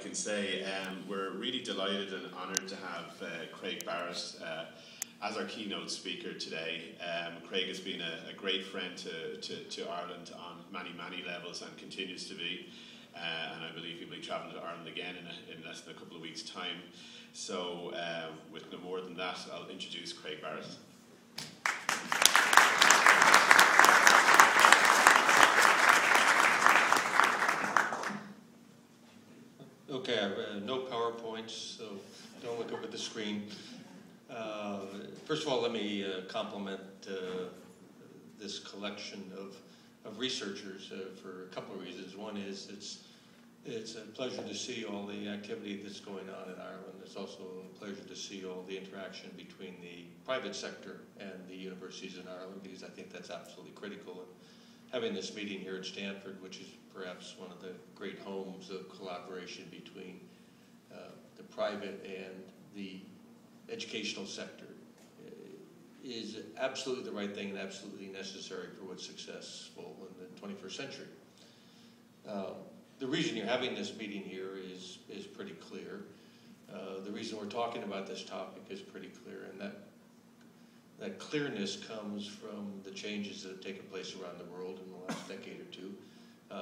can say. We're really delighted and honoured to have Craig Barrett as our keynote speaker today. Craig has been a great friend to Ireland on many levels and continues to be. And I believe he'll be travelling to Ireland again in less than a couple of weeks' time. So with no more than that, I'll introduce Craig Barrett. Okay, I've no PowerPoints, so don't look up at the screen. First of all, let me compliment this collection of researchers for a couple of reasons. One is it's a pleasure to see all the activity that's going on in Ireland. It's also a pleasure to see all the interaction between the private sector and the universities in Ireland, because I think that's absolutely critical. And having this meeting here at Stanford, which is perhaps one of the great homes of collaboration between the private and the educational sector, is absolutely the right thing and absolutely necessary for what's successful in the 21st century. The reason you're having this meeting here is pretty clear. The reason we're talking about this topic is pretty clear, and that clearness comes from the changes that have taken place around the world in the last decade or two.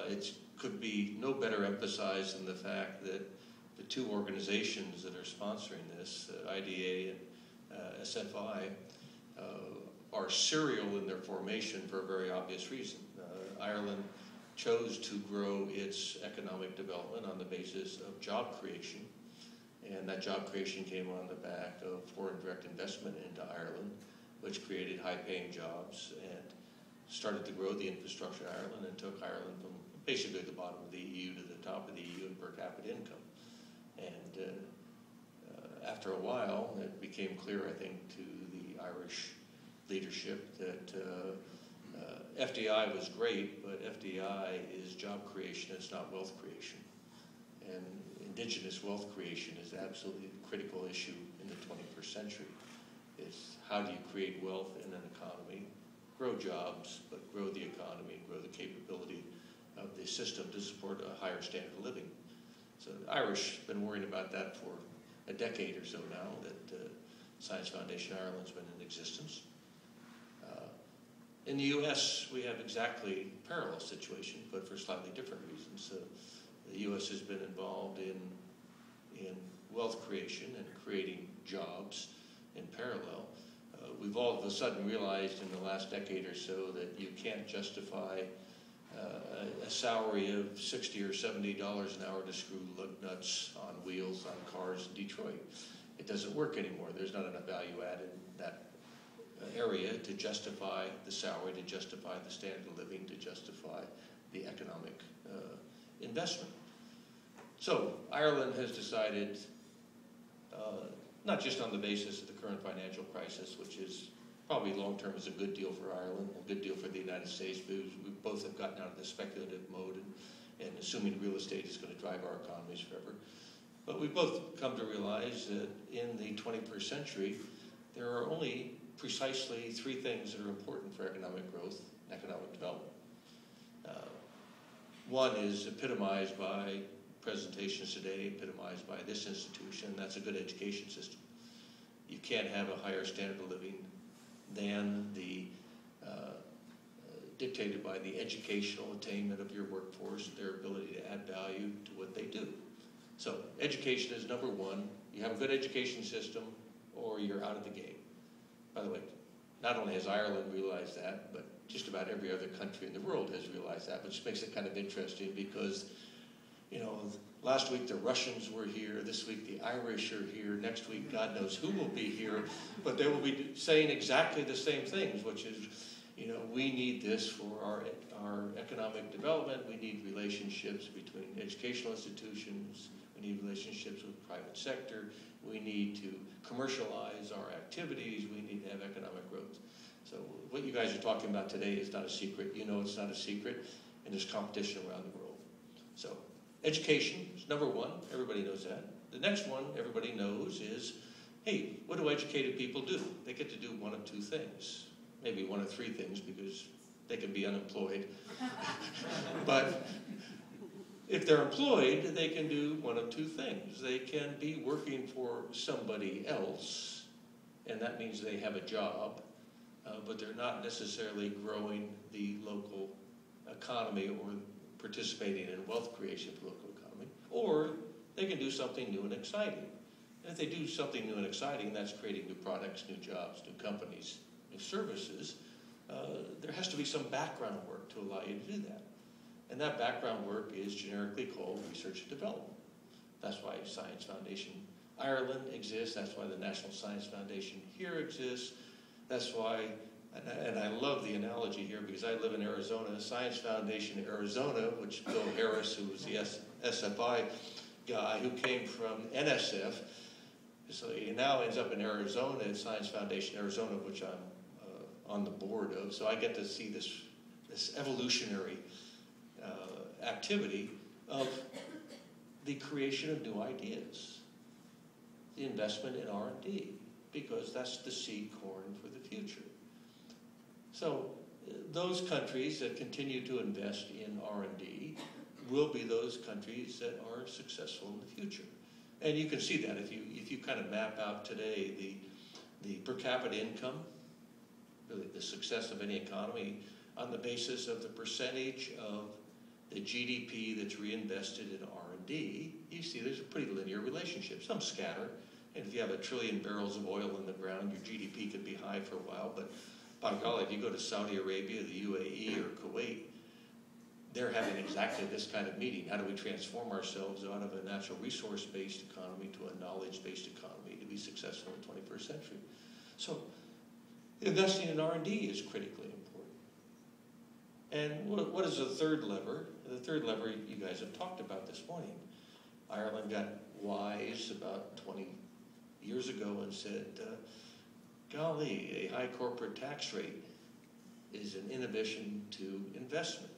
It could be no better emphasized than the fact that the two organizations that are sponsoring this, IDA and SFI, are serial in their formation for a very obvious reason. Ireland chose to grow its economic development on the basis of job creation, and that job creation came on the back of foreign direct investment into Ireland, which created high-paying jobs and started to grow the infrastructure in Ireland and took Ireland from basically the bottom of the EU to the top of the EU in per capita income. And after a while, it became clear, I think, to the Irish leadership that FDI was great, but FDI is job creation, it's not wealth creation. And indigenous wealth creation is absolutely a critical issue in the 21st century. It's how do you create wealth in an economy, grow jobs, but grow the economy, grow the capability of the system to support a higher standard of living. So the Irish have been worrying about that for a decade or so now, that Science Foundation Ireland's been in existence. In the U.S., we have exactly a parallel situation, but for slightly different reasons. The U.S. has been involved in wealth creation and creating jobs in parallel. We've all of a sudden realized in the last decade or so that you can't justify a salary of $60 or $70 an hour to screw lug nuts on wheels on cars in Detroit. It doesn't work anymore. There's not enough value added in that area to justify the salary, to justify the standard of living, to justify the economic investment. So Ireland has decided, not just on the basis of the current financial crisis, which is probably long-term is a good deal for Ireland, a good deal for the United States, because we both have gotten out of the speculative mode and assuming real estate is going to drive our economies forever. But we've both come to realize that in the 21st century, there are only precisely three things that are important for economic growth and economic development. One is epitomized by presentations today, epitomized by this institution, and that's a good education system. You can't have a higher standard of living than the dictated by the educational attainment of your workforce, their ability to add value to what they do. So education is number one. You have a good education system or you're out of the game. By the way, not only has Ireland realized that, but just about every other country in the world has realized that, which makes it kind of interesting because, you know, last week the Russians were here, this week the Irish are here, next week God knows who will be here, but they will be saying exactly the same things, which is, you know, we need this for our economic development, we need relationships between educational institutions, we need relationships with the private sector, we need to commercialize our activities, we need to have economic growth. So what you guys are talking about today is not a secret. You know it's not a secret, and there's competition around the world. So education is number one. Everybody knows that. The next one everybody knows is, hey, what do educated people do? They get to do one of two things. Maybe one of three things because they can be unemployed. But If they're employed, they can do one of two things. They can be working for somebody else, and that means they have a job, but they're not necessarily growing the local economy or participating in wealth creation for the local economy. Or they can do something new and exciting. And if they do something new and exciting, that's creating new products, new jobs, new companies, new services. There has to be some background work to allow you to do that. And that background work is generically called research and development. That's why Science Foundation Ireland exists. That's why the National Science Foundation here exists. That's why, and I love the analogy here because I live in Arizona. Science Foundation Arizona, which Bill Harris, who was the SFI guy who came from NSF, so he now ends up in Arizona at Science Foundation Arizona, which I'm on the board of. So I get to see this evolutionary activity of the creation of new ideas, the investment in R&D, because that's the seed corn for the future. So those countries that continue to invest in R&D will be those countries that are successful in the future. And you can see that if you kind of map out today the per capita income, really the success of any economy on the basis of the percentage of the GDP that's reinvested in R&D, you see there's a pretty linear relationship. Some scatter, and if you have 1 trillion barrels of oil in the ground, your GDP could be high for a while, but by golly, if you go to Saudi Arabia, the UAE, or Kuwait, they're having exactly this kind of meeting. How do we transform ourselves out of a natural resource-based economy to a knowledge-based economy to be successful in the 21st century? So investing in R&D is critically important. And what is the third lever? The third lever you guys have talked about this morning. Ireland got wise about 20 years ago and said, golly, a high corporate tax rate is an inhibition to investment.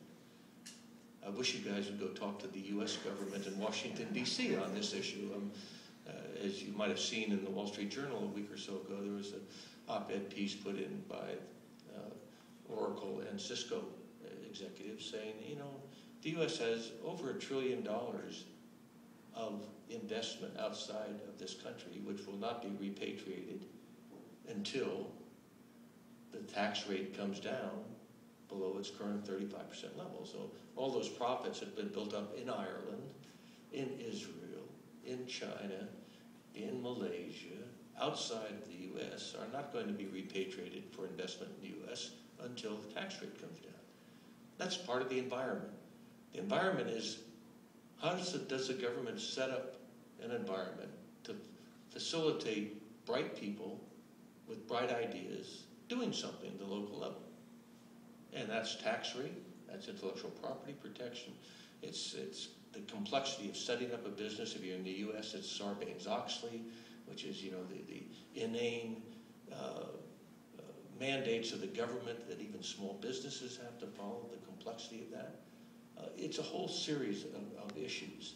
I wish you guys would go talk to the U.S. government in Washington, D.C. on this issue. As you might have seen in the Wall Street Journal a week or so ago, there was an op-ed piece put in by Oracle and Cisco executives saying, you know, the U.S. has over $1 trillion of investment outside of this country, which will not be repatriated until the tax rate comes down below its current 35% level. So all those profits have been built up in Ireland, in Israel, in China, in Malaysia, outside of the U.S. are not going to be repatriated for investment in the U.S. until the tax rate comes down. That's part of the environment. The environment is, how does the government set up an environment to facilitate bright people with bright ideas doing something at the local level? And that's tax rate, that's intellectual property protection, it's the complexity of setting up a business. If you're in the U.S., it's Sarbanes-Oxley, which is, you know, the inane mandates of the government that even small businesses have to follow, the complexity of that. It's a whole series of issues.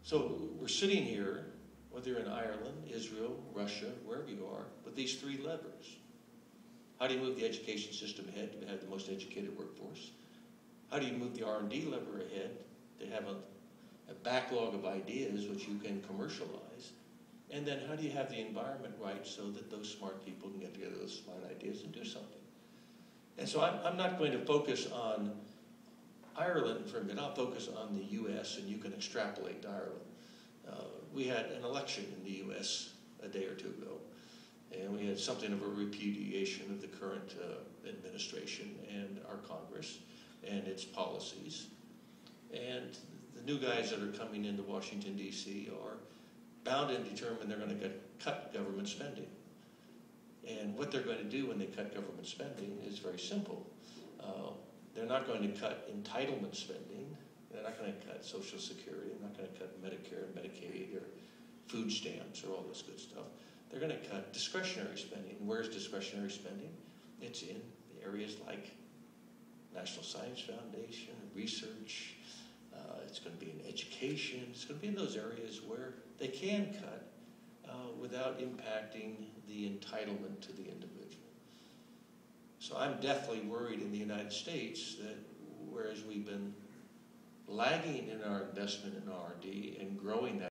So we're sitting here, whether you're in Ireland, Israel, Russia, wherever you are, with these three levers. How do you move the education system ahead to have the most educated workforce? How do you move the R&D lever ahead to have a backlog of ideas which you can commercialize? And then how do you have the environment right so that those smart people can get together those smart ideas and do something? And so I'm not going to focus on Ireland for a minute. I'll focus on the U.S. and you can extrapolate to Ireland. We had an election in the U.S. a day or two ago, and we had something of a repudiation of the current administration and our Congress and its policies. And the new guys that are coming into Washington, D.C. are bound and determined they're going to cut government spending. And what they're going to do when they cut government spending is very simple. They're not going to cut entitlement spending. They're not going to cut Social Security. They're not going to cut Medicare and Medicaid or food stamps or all this good stuff. They're going to cut discretionary spending. Where's discretionary spending? It's in areas like National Science Foundation, research. It's going to be in education. It's going to be in those areas where they can cut without impacting the entitlement to the individual. So I'm deathly worried in the United States that whereas we've been lagging in our investment in R&D and growing that